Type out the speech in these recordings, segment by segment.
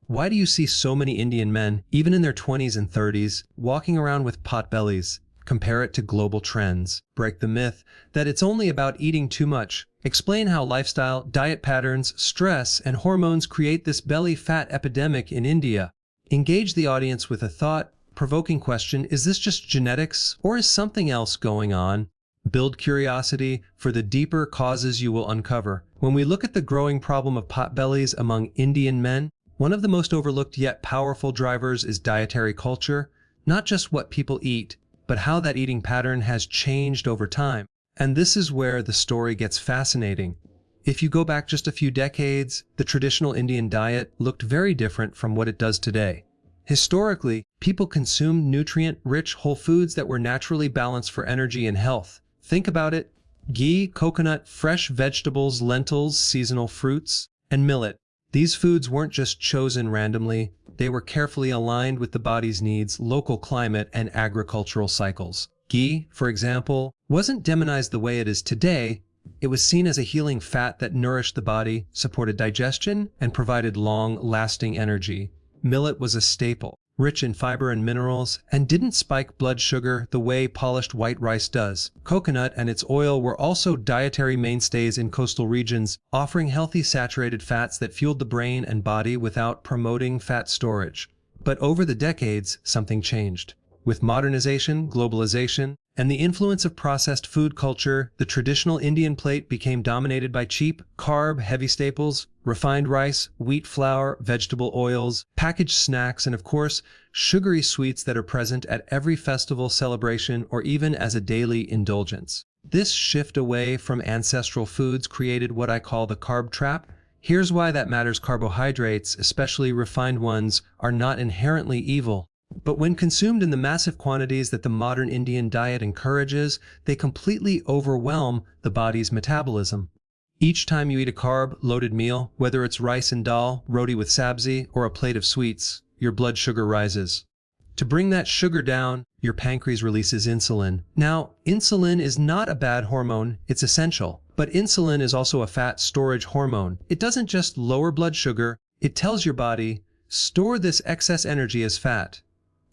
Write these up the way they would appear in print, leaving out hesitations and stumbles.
Why do you see so many Indian men, even in their 20s and 30s, walking around with pot bellies? Compare it to global trends. Break the myth that it's only about eating too much. Explain how lifestyle, diet patterns, stress, and hormones create this belly fat epidemic in India. Engage the audience with a thought-provoking question: is this just genetics, or is something else going on? Build curiosity for the deeper causes you will uncover. When we look at the growing problem of potbellies among Indian men, one of the most overlooked yet powerful drivers is dietary culture, not just what people eat, but how that eating pattern has changed over time. And this is where the story gets fascinating. If you go back just a few decades, the traditional Indian diet looked very different from what it does today. Historically, people consumed nutrient-rich whole foods that were naturally balanced for energy and health. Think about it: ghee, coconut, fresh vegetables, lentils, seasonal fruits, and millet. These foods weren't just chosen randomly, they were carefully aligned with the body's needs, local climate, and agricultural cycles. Ghee, for example, wasn't demonized the way it is today. It was seen as a healing fat that nourished the body, supported digestion, and provided long-lasting energy. Millet was a staple, rich in fiber and minerals, and didn't spike blood sugar the way polished white rice does. Coconut and its oil were also dietary mainstays in coastal regions, offering healthy saturated fats that fueled the brain and body without promoting fat storage. But over the decades, something changed. With modernization, globalization, and the influence of processed food culture, the traditional Indian plate became dominated by cheap, carb-heavy staples: refined rice, wheat flour, vegetable oils, packaged snacks, and of course, sugary sweets that are present at every festival celebration or even as a daily indulgence. This shift away from ancestral foods created what I call the carb trap. Here's why that matters: carbohydrates, especially refined ones, are not inherently evil. But when consumed in the massive quantities that the modern Indian diet encourages, they completely overwhelm the body's metabolism. Each time you eat a carb-loaded meal, whether it's rice and dal, roti with sabzi, or a plate of sweets, your blood sugar rises. To bring that sugar down, your pancreas releases insulin. Now, insulin is not a bad hormone, it's essential. But insulin is also a fat storage hormone. It doesn't just lower blood sugar, it tells your body, store this excess energy as fat.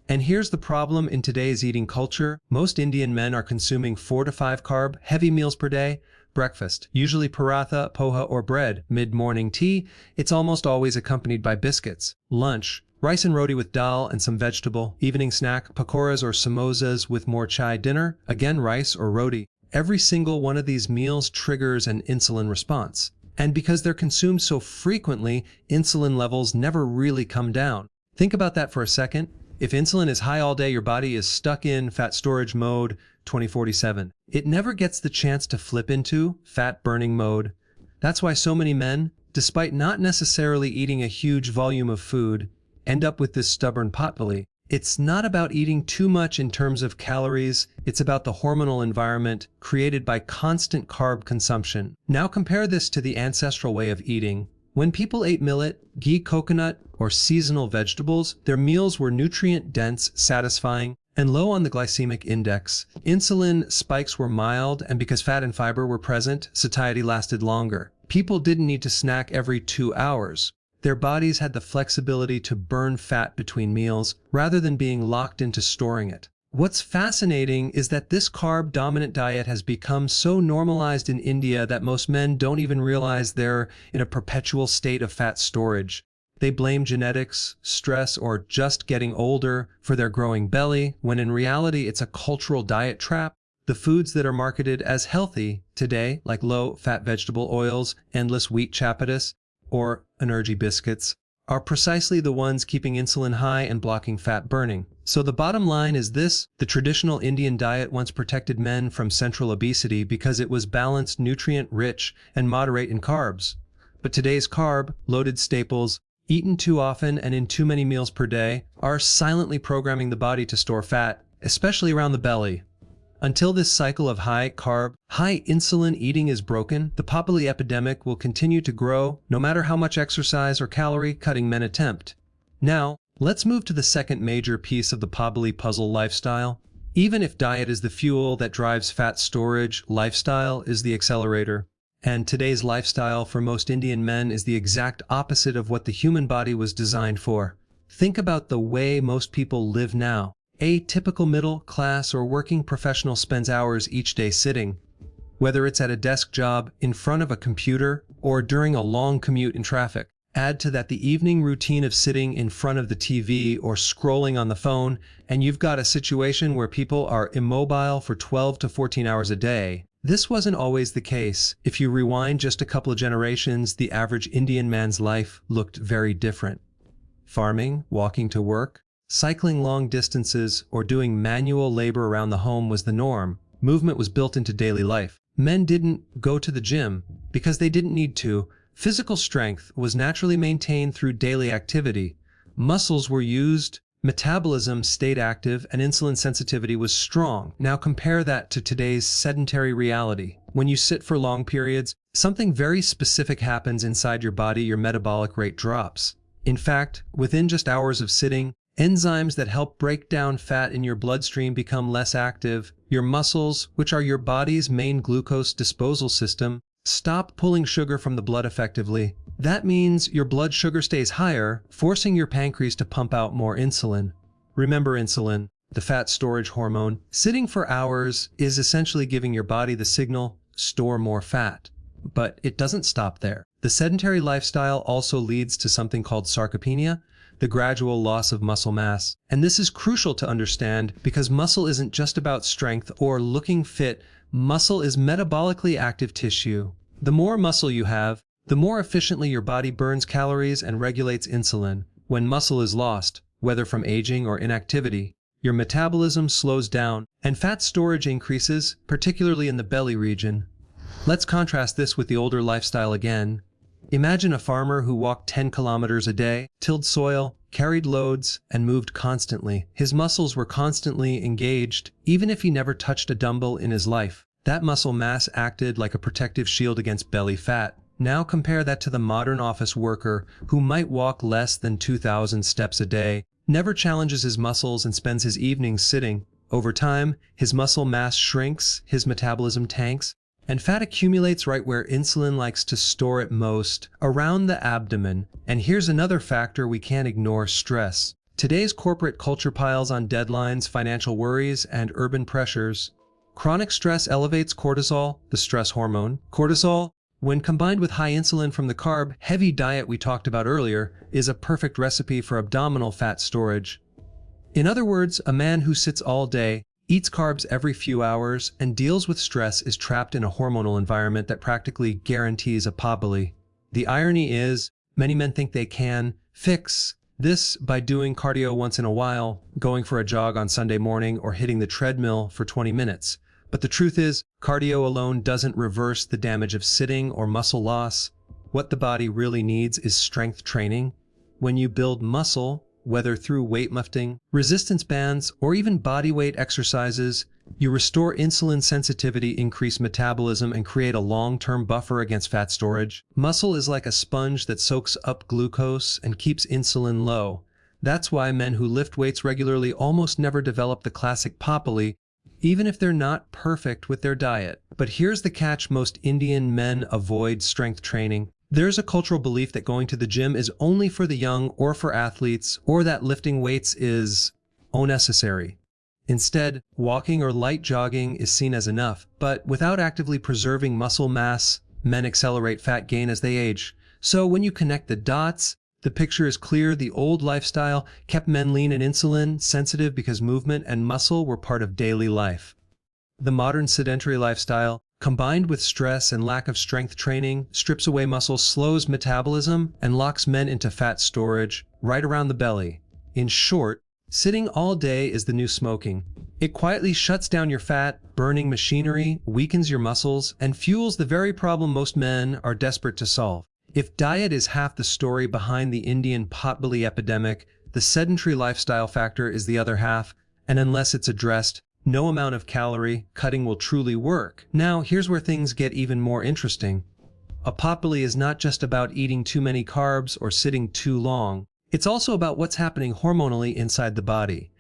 And here's the problem in today's eating culture: most Indian men are consuming 4 to 5 carb-heavy meals per day. Breakfast, usually paratha, poha, or bread. Mid-morning tea, it's almost always accompanied by biscuits. Lunch, rice and roti with dal and some vegetable. Evening snack, pakoras or samosas with more chai. Dinner, again rice or roti. Every single one of these meals triggers an insulin response. And because they're consumed so frequently, insulin levels never really come down. Think about that for a second. If insulin is high all day, your body is stuck in fat storage mode 2047. It never gets the chance to flip into fat burning mode. That's why so many men, despite not necessarily eating a huge volume of food, end up with this stubborn potbelly. It's not about eating too much in terms of calories, it's about the hormonal environment created by constant carb consumption. Now compare this to the ancestral way of eating. When people ate millet, ghee, coconut, or seasonal vegetables, their meals were nutrient-dense, satisfying, and low on the glycemic index. Insulin spikes were mild, and because fat and fiber were present, satiety lasted longer. People didn't need to snack every 2 hours. Their bodies had the flexibility to burn fat between meals, rather than being locked into storing it. What's fascinating is that this carb-dominant diet has become so normalized in India that most men don't even realize they're in a perpetual state of fat storage. They blame genetics, stress, or just getting older for their growing belly, when in reality it's a cultural diet trap. The foods that are marketed as healthy today, like low-fat vegetable oils, endless wheat chapatis, or energy biscuits, are precisely the ones keeping insulin high and blocking fat burning. So the bottom line is this: the traditional Indian diet once protected men from central obesity because it was balanced, nutrient-rich, and moderate in carbs. But today's carb-loaded staples, eaten too often and in too many meals per day, are silently programming the body to store fat, especially around the belly. Until this cycle of high-carb, high-insulin eating is broken, the potbelly epidemic will continue to grow, no matter how much exercise or calorie-cutting men attempt. Now, let's move to the second major piece of the potbelly puzzle: lifestyle. Even if diet is the fuel that drives fat storage, lifestyle is the accelerator. And today's lifestyle for most Indian men is the exact opposite of what the human body was designed for. Think about the way most people live now. A typical middle class or working professional spends hours each day sitting, whether it's at a desk job, in front of a computer, or during a long commute in traffic. Add to that the evening routine of sitting in front of the TV or scrolling on the phone, and you've got a situation where people are immobile for 12 to 14 hours a day. This wasn't always the case. If you rewind just a couple of generations, the average Indian man's life looked very different. Farming, walking to work, cycling long distances, or doing manual labor around the home was the norm. Movement was built into daily life. Men didn't go to the gym because they didn't need to. Physical strength was naturally maintained through daily activity. Muscles were used, metabolism stayed active, and insulin sensitivity was strong. Now compare that to today's sedentary reality. When you sit for long periods, something very specific happens inside your body. Your metabolic rate drops. In fact, within just hours of sitting, enzymes that help break down fat in your bloodstream become less active. Your muscles, which are your body's main glucose disposal system, stop pulling sugar from the blood effectively. That means your blood sugar stays higher, forcing your pancreas to pump out more insulin. Remember insulin, the fat storage hormone. Sitting for hours is essentially giving your body the signal, store more fat. But it doesn't stop there. The sedentary lifestyle also leads to something called sarcopenia, the gradual loss of muscle mass. And this is crucial to understand because muscle isn't just about strength or looking fit. Muscle is metabolically active tissue. The more muscle you have, the more efficiently your body burns calories and regulates insulin. When muscle is lost, whether from aging or inactivity, your metabolism slows down and fat storage increases, particularly in the belly region. Let's contrast this with the older lifestyle again. Imagine a farmer who walked 10 kilometers a day, tilled soil, carried loads, and moved constantly. His muscles were constantly engaged, even if he never touched a dumbbell in his life. That muscle mass acted like a protective shield against belly fat. Now compare that to the modern office worker who might walk less than 2,000 steps a day, never challenges his muscles, and spends his evenings sitting. Over time, his muscle mass shrinks, his metabolism tanks, and fat accumulates right where insulin likes to store it most, around the abdomen. And here's another factor we can't ignore: stress. Today's corporate culture piles on deadlines, financial worries, and urban pressures. Chronic stress elevates cortisol, the stress hormone. Cortisol, when combined with high insulin from the carb-heavy diet we talked about earlier, is a perfect recipe for abdominal fat storage. In other words, a man who sits all day, eats carbs every few hours, and deals with stress is trapped in a hormonal environment that practically guarantees a potbelly. The irony is, many men think they can fix this by doing cardio once in a while, going for a jog on Sunday morning, or hitting the treadmill for 20 minutes. But the truth is, cardio alone doesn't reverse the damage of sitting or muscle loss. What the body really needs is strength training. When you build muscle, whether through weightlifting, resistance bands, or even bodyweight exercises, you restore insulin sensitivity, increase metabolism, and create a long-term buffer against fat storage. Muscle is like a sponge that soaks up glucose and keeps insulin low. That's why men who lift weights regularly almost never develop the classic potbelly, even if they're not perfect with their diet. But here's the catch: most Indian men avoid strength training. There's a cultural belief that going to the gym is only for the young or for athletes, or that lifting weights is unnecessary. Instead, walking or light jogging is seen as enough. But without actively preserving muscle mass, men accelerate fat gain as they age. So when you connect the dots, the picture is clear. The old lifestyle kept men lean and insulin sensitive because movement and muscle were part of daily life. The modern sedentary lifestyle, combined with stress and lack of strength training, strips away muscle, slows metabolism, and locks men into fat storage right around the belly. In short, sitting all day is the new smoking. It quietly shuts down your fat-burning machinery, weakens your muscles, and fuels the very problem most men are desperate to solve. If diet is half the story behind the Indian potbelly epidemic, the sedentary lifestyle factor is the other half, and unless it's addressed, no amount of calorie cutting will truly work. Now, here's where things get even more interesting. A potbelly is not just about eating too many carbs or sitting too long. It's also about what's happening hormonally inside the body.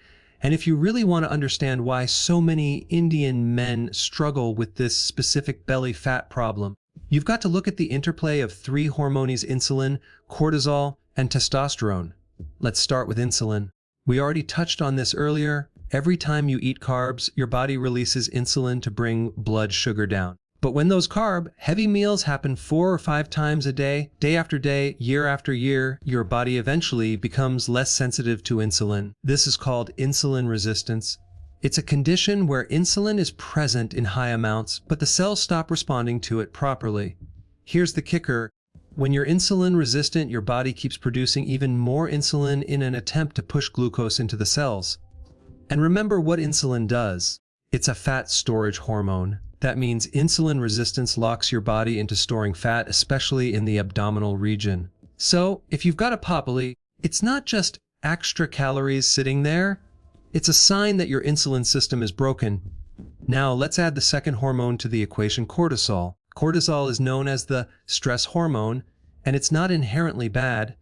And if you really want to understand why so many Indian men struggle with this specific belly fat problem, You've got to look at the interplay of three hormones: insulin, cortisol, and testosterone. Let's start with insulin. We already touched on this earlier. Every time you eat carbs, your body releases insulin to bring blood sugar down. But when those carb-heavy meals happen 4 or 5 times a day, day after day, year after year, your body eventually becomes less sensitive to insulin. This is called insulin resistance. It's a condition where insulin is present in high amounts, but the cells stop responding to it properly. Here's the kicker. When you're insulin resistant, your body keeps producing even more insulin in an attempt to push glucose into the cells. And remember what insulin does. It's a fat storage hormone. That means insulin resistance locks your body into storing fat, especially in the abdominal region. So, if you've got a potbelly, it's not just extra calories sitting there. It's a sign that your insulin system is broken. Now, let's add the second hormone to the equation: cortisol. Cortisol is known as the stress hormone, and it's not inherently bad.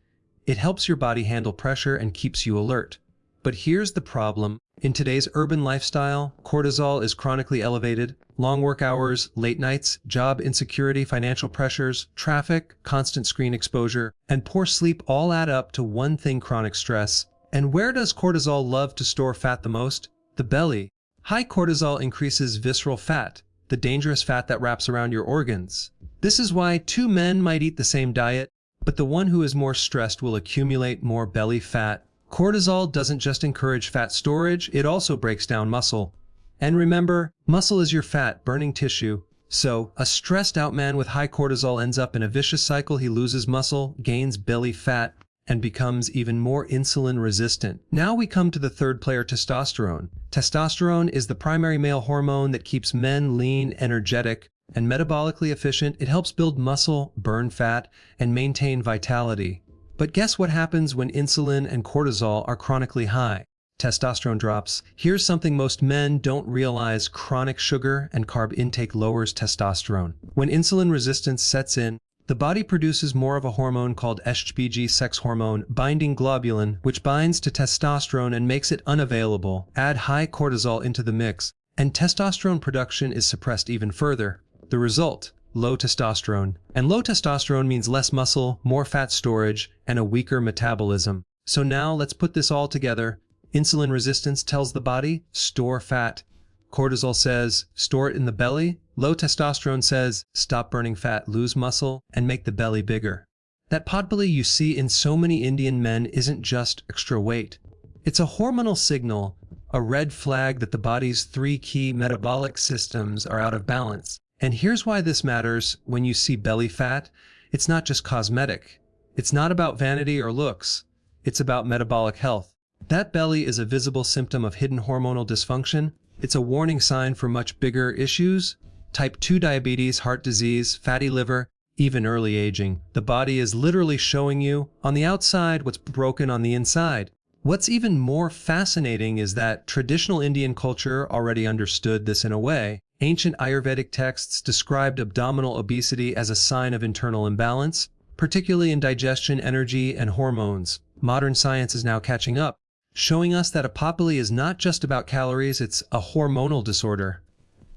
It helps your body handle pressure and keeps you alert. But here's the problem. In today's urban lifestyle, cortisol is chronically elevated. Long work hours, late nights, job insecurity, financial pressures, traffic, constant screen exposure, and poor sleep all add up to one thing: chronic stress. And where does cortisol love to store fat the most? The belly. High cortisol increases visceral fat, the dangerous fat that wraps around your organs. This is why two men might eat the same diet, but the one who is more stressed will accumulate more belly fat. Cortisol doesn't just encourage fat storage, it also breaks down muscle. And remember, muscle is your fat-burning tissue. So, a stressed out man with high cortisol ends up in a vicious cycle. He loses muscle, gains belly fat, and becomes even more insulin resistant. Now we come to the third player: testosterone. Testosterone is the primary male hormone that keeps men lean, energetic, and metabolically efficient. It helps build muscle, burn fat, and maintain vitality. But guess what happens when insulin and cortisol are chronically high? Testosterone drops. Here's something most men don't realize: chronic sugar and carb intake lowers testosterone. When insulin resistance sets in, the body produces more of a hormone called HBG, sex hormone binding globulin, which binds to testosterone and makes it unavailable. Add high cortisol into the mix, and testosterone production is suppressed even further. The result: low testosterone. And low testosterone means less muscle, more fat storage, and a weaker metabolism. So now let's put this all together. Insulin resistance tells the body, store fat. Cortisol says, store it in the belly. Low testosterone says, stop burning fat, lose muscle, and make the belly bigger. That potbelly you see in so many Indian men isn't just extra weight. It's a hormonal signal, a red flag that the body's 3 key metabolic systems are out of balance. And here's why this matters. When you see belly fat, it's not just cosmetic. It's not about vanity or looks. It's about metabolic health. That belly is a visible symptom of hidden hormonal dysfunction. It's a warning sign for much bigger issues: type 2 diabetes, heart disease, fatty liver, even early aging. The body is literally showing you on the outside what's broken on the inside. What's even more fascinating is that traditional Indian culture already understood this in a way. Ancient Ayurvedic texts described abdominal obesity as a sign of internal imbalance, particularly in digestion, energy, and hormones. Modern science is now catching up, showing us that a potbelly is not just about calories, it's a hormonal disorder.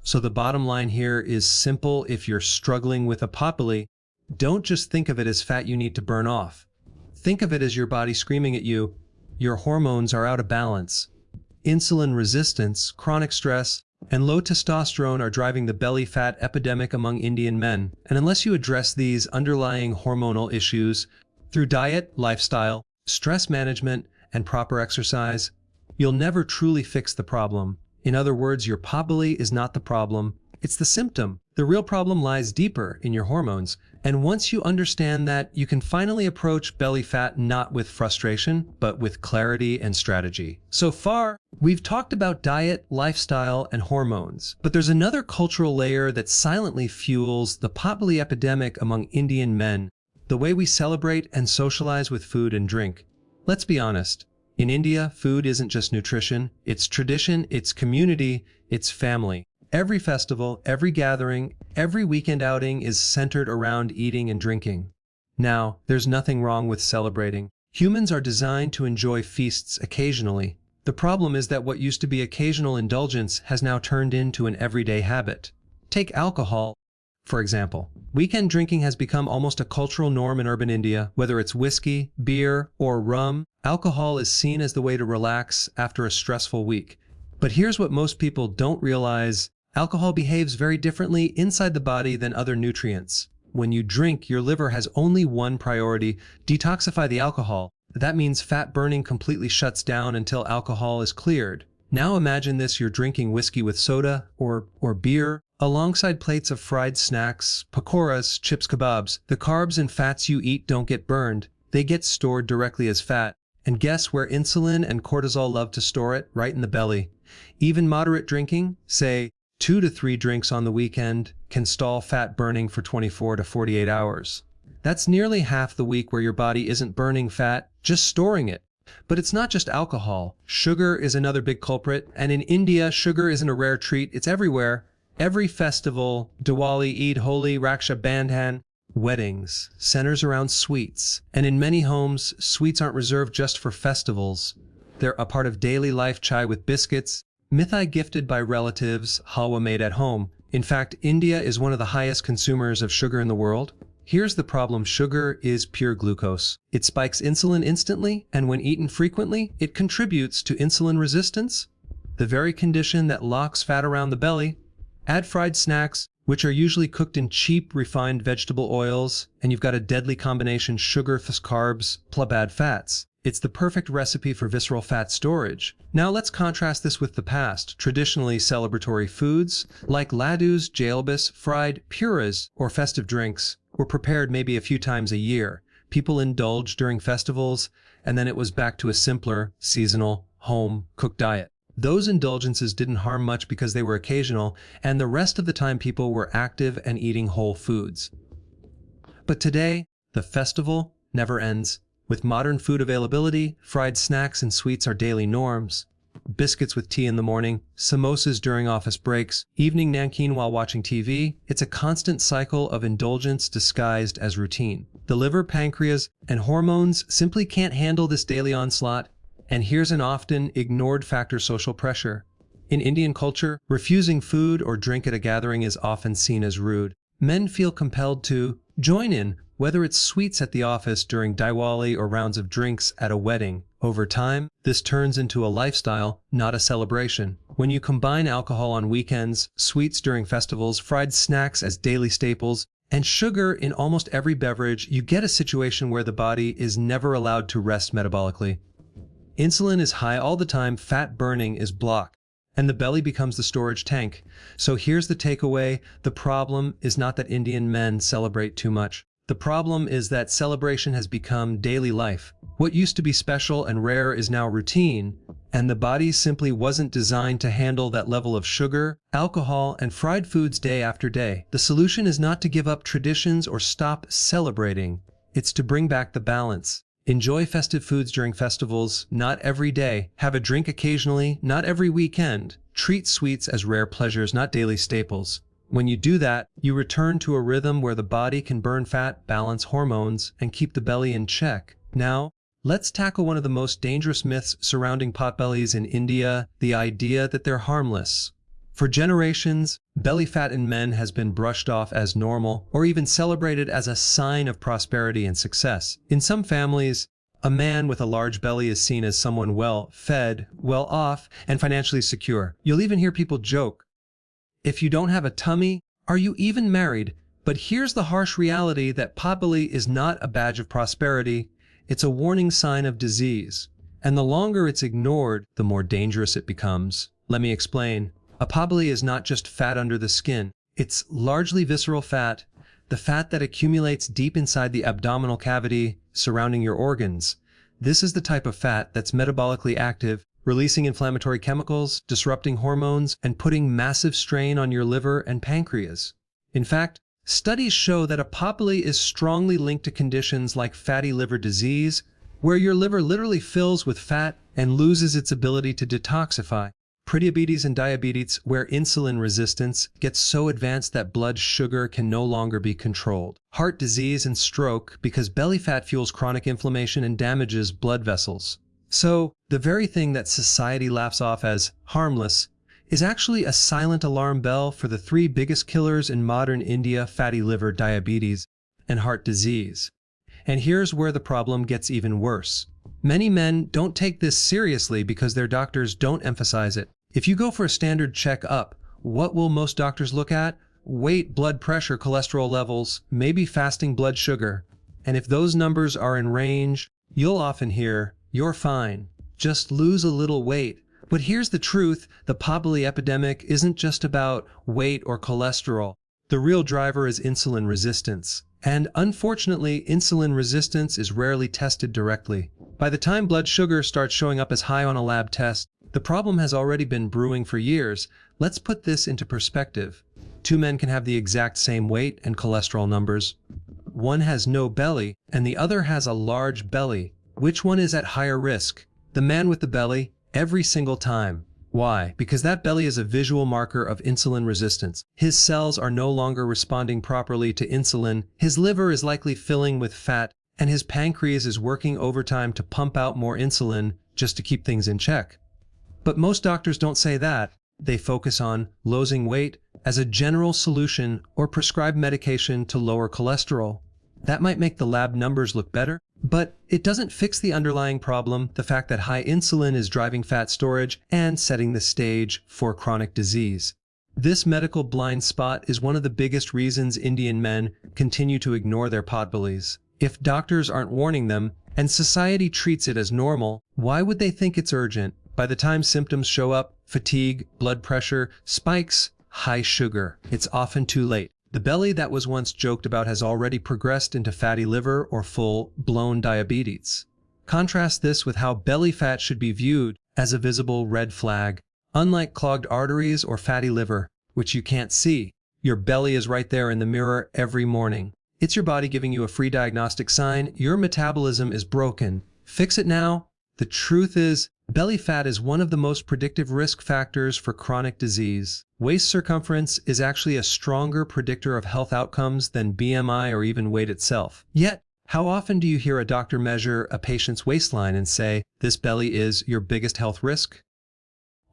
So the bottom line here is simple: if you're struggling with a potbelly, don't just think of it as fat you need to burn off. Think of it as your body screaming at you, your hormones are out of balance. Insulin resistance, chronic stress, and low testosterone are driving the belly fat epidemic among Indian men. And unless you address these underlying hormonal issues through diet, lifestyle, stress management, and proper exercise, you'll never truly fix the problem. In other words, your potbelly is not the problem, it's the symptom. The real problem lies deeper in your hormones. And once you understand that, you can finally approach belly fat not with frustration, but with clarity and strategy. So far, we've talked about diet, lifestyle, and hormones. But there's another cultural layer that silently fuels the potbelly epidemic among Indian men: the way we celebrate and socialize with food and drink. Let's be honest. In India, food isn't just nutrition, it's tradition, it's community, it's family. Every festival, every gathering, every weekend outing is centered around eating and drinking. Now, there's nothing wrong with celebrating. Humans are designed to enjoy feasts occasionally. The problem is that what used to be occasional indulgence has now turned into an everyday habit. Take alcohol. For example, weekend drinking has become almost a cultural norm in urban India. Whether it's whiskey, beer, or rum, alcohol is seen as the way to relax after a stressful week. But here's what most people don't realize. Alcohol behaves very differently inside the body than other nutrients. When you drink, your liver has only one priority: detoxify the alcohol. That means fat burning completely shuts down until alcohol is cleared. Now imagine this: you're drinking whiskey with soda or beer, alongside plates of fried snacks, pakoras, chips, kebabs. The carbs and fats you eat don't get burned. They get stored directly as fat. And guess where insulin and cortisol love to store it? Right in the belly. Even moderate drinking, say 2 to 3 drinks on the weekend, can stall fat burning for 24 to 48 hours. That's nearly half the week where your body isn't burning fat, just storing it. But it's not just alcohol. Sugar is another big culprit, and in India, sugar isn't a rare treat, it's everywhere. Every festival, Diwali, Eid, Holi, Raksha Bandhan, weddings, centers around sweets. And in many homes, sweets aren't reserved just for festivals. They're a part of daily life: chai with biscuits, mithai gifted by relatives, halwa made at home. In fact, India is one of the highest consumers of sugar in the world. Here's the problem: sugar is pure glucose. It spikes insulin instantly, and when eaten frequently, it contributes to insulin resistance, the very condition that locks fat around the belly. Add fried snacks, which are usually cooked in cheap, refined vegetable oils, and you've got a deadly combination: sugar plus carbs plus bad fats. It's the perfect recipe for visceral fat storage. Now let's contrast this with the past. Traditionally, celebratory foods like laddus, jalebis, fried puras, or festive drinks were prepared maybe a few times a year. People indulged during festivals, and then it was back to a simpler, seasonal, home-cooked diet. Those indulgences didn't harm much because they were occasional, and the rest of the time people were active and eating whole foods. But today, the festival never ends. With modern food availability, fried snacks and sweets are daily norms. Biscuits with tea in the morning, samosas during office breaks, evening namkeen while watching TV. It's a constant cycle of indulgence disguised as routine. The liver, pancreas, and hormones simply can't handle this daily onslaught. And here's an often ignored factor: social pressure. In Indian culture, refusing food or drink at a gathering is often seen as rude. Men feel compelled to join in, whether it's sweets at the office during Diwali or rounds of drinks at a wedding. Over time, this turns into a lifestyle, not a celebration. When you combine alcohol on weekends, sweets during festivals, fried snacks as daily staples, and sugar in almost every beverage, you get a situation where the body is never allowed to rest metabolically. Insulin is high all the time, fat burning is blocked, and the belly becomes the storage tank. So here's the takeaway: the problem is not that Indian men celebrate too much. The problem is that celebration has become daily life. What used to be special and rare is now routine, and the body simply wasn't designed to handle that level of sugar, alcohol, and fried foods day after day. The solution is not to give up traditions or stop celebrating. It's to bring back the balance. Enjoy festive foods during festivals, not every day. Have a drink occasionally, not every weekend. Treat sweets as rare pleasures, not daily staples. When you do that, you return to a rhythm where the body can burn fat, balance hormones, and keep the belly in check. Now, let's tackle one of the most dangerous myths surrounding potbellies in India: the idea that they're harmless. For generations, belly fat in men has been brushed off as normal, or even celebrated as a sign of prosperity and success. In some families, a man with a large belly is seen as someone well-fed, well-off, and financially secure. You'll even hear people joke, "If you don't have a tummy, are you even married?" But here's the harsh reality: that potbelly is not a badge of prosperity. It's a warning sign of disease. And the longer it's ignored, the more dangerous it becomes. Let me explain. A potbelly is not just fat under the skin. It's largely visceral fat, the fat that accumulates deep inside the abdominal cavity surrounding your organs. This is the type of fat that's metabolically active, releasing inflammatory chemicals, disrupting hormones, and putting massive strain on your liver and pancreas. In fact, studies show that a potbelly is strongly linked to conditions like fatty liver disease, where your liver literally fills with fat and loses its ability to detoxify. Prediabetes and diabetes, where insulin resistance gets so advanced that blood sugar can no longer be controlled. Heart disease and stroke, because belly fat fuels chronic inflammation and damages blood vessels. So, the very thing that society laughs off as harmless is actually a silent alarm bell for the three biggest killers in modern India: fatty liver, diabetes, and heart disease. And here's where the problem gets even worse. Many men don't take this seriously because their doctors don't emphasize it. If you go for a standard checkup, what will most doctors look at? Weight, blood pressure, cholesterol levels, maybe fasting blood sugar. And if those numbers are in range, you'll often hear, "You're fine. Just lose a little weight." But here's the truth: the Potbelly epidemic isn't just about weight or cholesterol. The real driver is insulin resistance. And unfortunately, insulin resistance is rarely tested directly. By the time blood sugar starts showing up as high on a lab test, the problem has already been brewing for years. Let's put this into perspective. Two men can have the exact same weight and cholesterol numbers. One has no belly, and the other has a large belly. Which one is at higher risk? The man with the belly, every single time. Why? Because that belly is a visual marker of insulin resistance. His cells are no longer responding properly to insulin, his liver is likely filling with fat, and his pancreas is working overtime to pump out more insulin just to keep things in check. But most doctors don't say that. They focus on losing weight as a general solution or prescribe medication to lower cholesterol. That might make the lab numbers look better, but it doesn't fix the underlying problem: the fact that high insulin is driving fat storage and setting the stage for chronic disease. This medical blind spot is one of the biggest reasons Indian men continue to ignore their potbellies. If doctors aren't warning them, and society treats it as normal, why would they think it's urgent? By the time symptoms show up, fatigue, blood pressure, spikes, high sugar, it's often too late. The belly that was once joked about has already progressed into fatty liver or full-blown diabetes. Contrast this with how belly fat should be viewed: as a visible red flag. Unlike clogged arteries or fatty liver, which you can't see, your belly is right there in the mirror every morning. It's your body giving you a free diagnostic sign: your metabolism is broken. Fix it now. The truth is, belly fat is one of the most predictive risk factors for chronic disease. Waist circumference is actually a stronger predictor of health outcomes than BMI or even weight itself. Yet, how often do you hear a doctor measure a patient's waistline and say, "This belly is your biggest health risk"?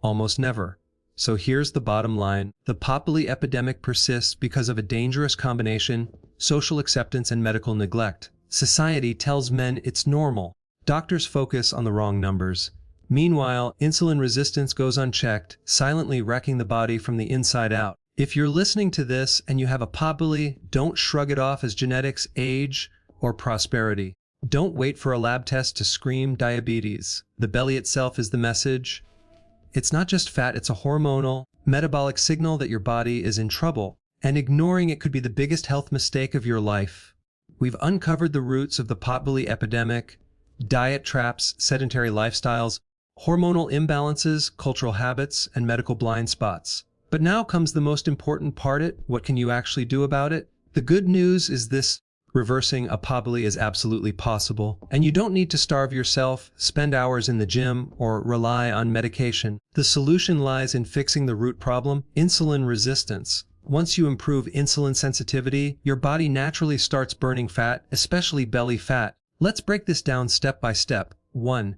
Almost never. So here's the bottom line: the Potbelly epidemic persists because of a dangerous combination: social acceptance and medical neglect. Society tells men it's normal. Doctors focus on the wrong numbers. Meanwhile, insulin resistance goes unchecked, silently wrecking the body from the inside out. If you're listening to this and you have a potbelly, don't shrug it off as genetics, age, or prosperity. Don't wait for a lab test to scream diabetes. The belly itself is the message. It's not just fat, it's a hormonal, metabolic signal that your body is in trouble, and ignoring it could be the biggest health mistake of your life. We've uncovered the roots of the potbelly epidemic: diet traps, sedentary lifestyles, hormonal imbalances, cultural habits, and medical blind spots. But now comes the most important part: what can you actually do about it? The good news is this: reversing a potbelly is absolutely possible, and you don't need to starve yourself, spend hours in the gym, or rely on medication. The solution lies in fixing the root problem: insulin resistance. Once you improve insulin sensitivity, your body naturally starts burning fat, especially belly fat. Let's break this down step by step. 1.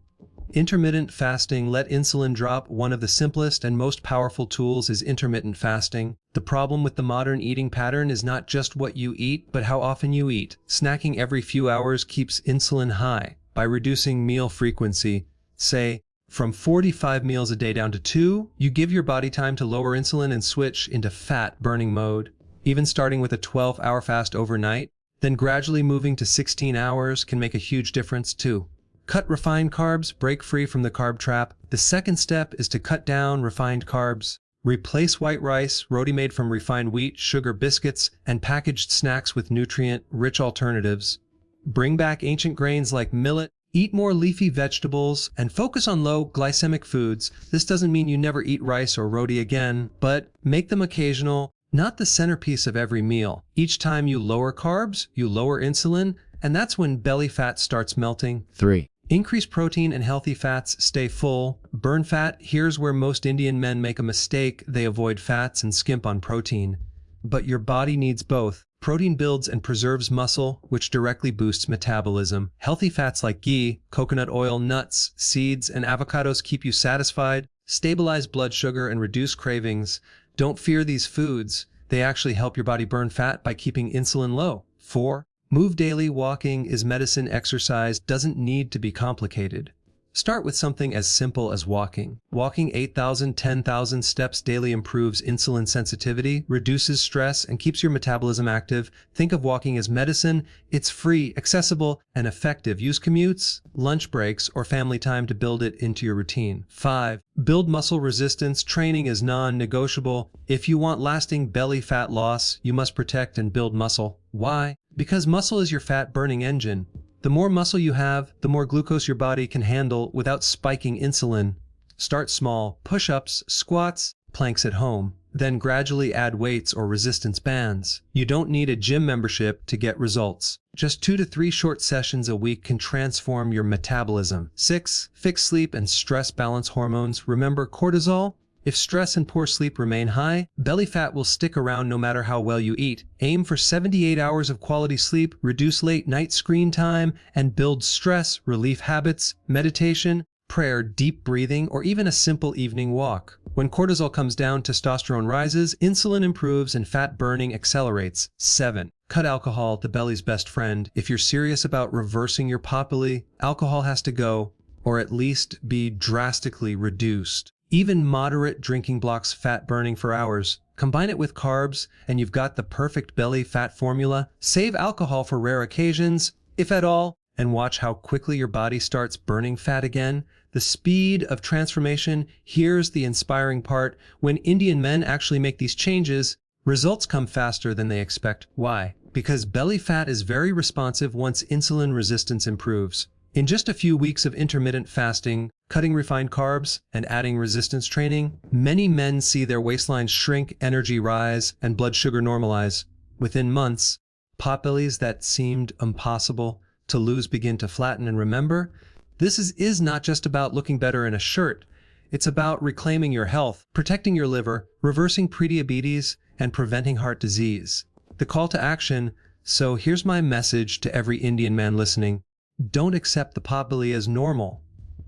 Intermittent fasting. Let insulin drop. One of the simplest and most powerful tools is intermittent fasting. The problem with the modern eating pattern is not just what you eat, but how often you eat. Snacking every few hours keeps insulin high. By reducing meal frequency, say, from 45 meals a day down to 2, you give your body time to lower insulin and switch into fat-burning mode. Even starting with a 12-hour fast overnight, then gradually moving to 16 hours can make a huge difference too. Cut refined carbs. Break free from the carb trap. The second step is to cut down refined carbs. Replace white rice, roti made from refined wheat, sugar, biscuits, and packaged snacks with nutrient-rich alternatives. Bring back ancient grains like millet. Eat more leafy vegetables, and focus on low glycemic foods. This doesn't mean you never eat rice or roti again, but make them occasional, not the centerpiece of every meal. Each time you lower carbs, you lower insulin, and that's when belly fat starts melting. 3. Increase protein and healthy fats. Stay full. Burn fat. Here's where most Indian men make a mistake: they avoid fats and skimp on protein. But your body needs both. Protein builds and preserves muscle, which directly boosts metabolism. Healthy fats like ghee, coconut oil, nuts, seeds, and avocados keep you satisfied, stabilize blood sugar and reduce cravings. Don't fear these foods. They actually help your body burn fat by keeping insulin low. 4. Move daily. Walking is medicine. Exercise doesn't need to be complicated. Start with something as simple as walking. Walking 8,000, 10,000 steps daily improves insulin sensitivity, reduces stress, and keeps your metabolism active. Think of walking as medicine. It's free, accessible, and effective. Use commutes, lunch breaks, or family time to build it into your routine. 5. Build muscle resistance. Training is non-negotiable. If you want lasting belly fat loss, you must protect and build muscle. Why? Because muscle is your fat-burning engine. The more muscle you have, the more glucose your body can handle without spiking insulin. Start small, push-ups, squats, planks at home. Then gradually add weights or resistance bands. You don't need a gym membership to get results. Just 2 to 3 short sessions a week can transform your metabolism. 6. Fix sleep and stress balance hormones. Remember cortisol? If stress and poor sleep remain high, belly fat will stick around no matter how well you eat. Aim for 78 hours of quality sleep, reduce late night screen time, and build stress relief habits, meditation, prayer, deep breathing, or even a simple evening walk. When cortisol comes down, testosterone rises, insulin improves, and fat burning accelerates. 7. Cut alcohol, the belly's best friend. If you're serious about reversing your potbelly, alcohol has to go, or at least be drastically reduced. Even moderate drinking blocks fat burning for hours. Combine it with carbs, and you've got the perfect belly fat formula. Save alcohol for rare occasions, if at all, and watch how quickly your body starts burning fat again. The speed of transformation. Here's the inspiring part. When Indian men actually make these changes, results come faster than they expect. Why? Because belly fat is very responsive once insulin resistance improves. In just a few weeks of intermittent fasting, cutting refined carbs, and adding resistance training, many men see their waistlines shrink, energy rise, and blood sugar normalize. Within months, potbellies that seemed impossible to lose begin to flatten. And remember, this is not just about looking better in a shirt. It's about reclaiming your health, protecting your liver, reversing prediabetes, and preventing heart disease. The call to action. So here's my message to every Indian man listening. Don't accept the potbelly as normal.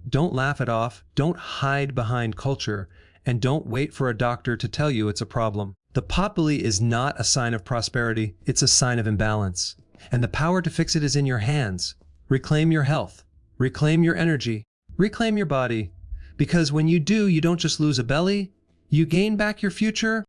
Don't laugh it off, don't hide behind culture, and don't wait for a doctor to tell you it's a problem. The potbelly is not a sign of prosperity, it's a sign of imbalance. And the power to fix it is in your hands. Reclaim your health, reclaim your energy, reclaim your body. Because when you do, you don't just lose a belly, you gain back your future,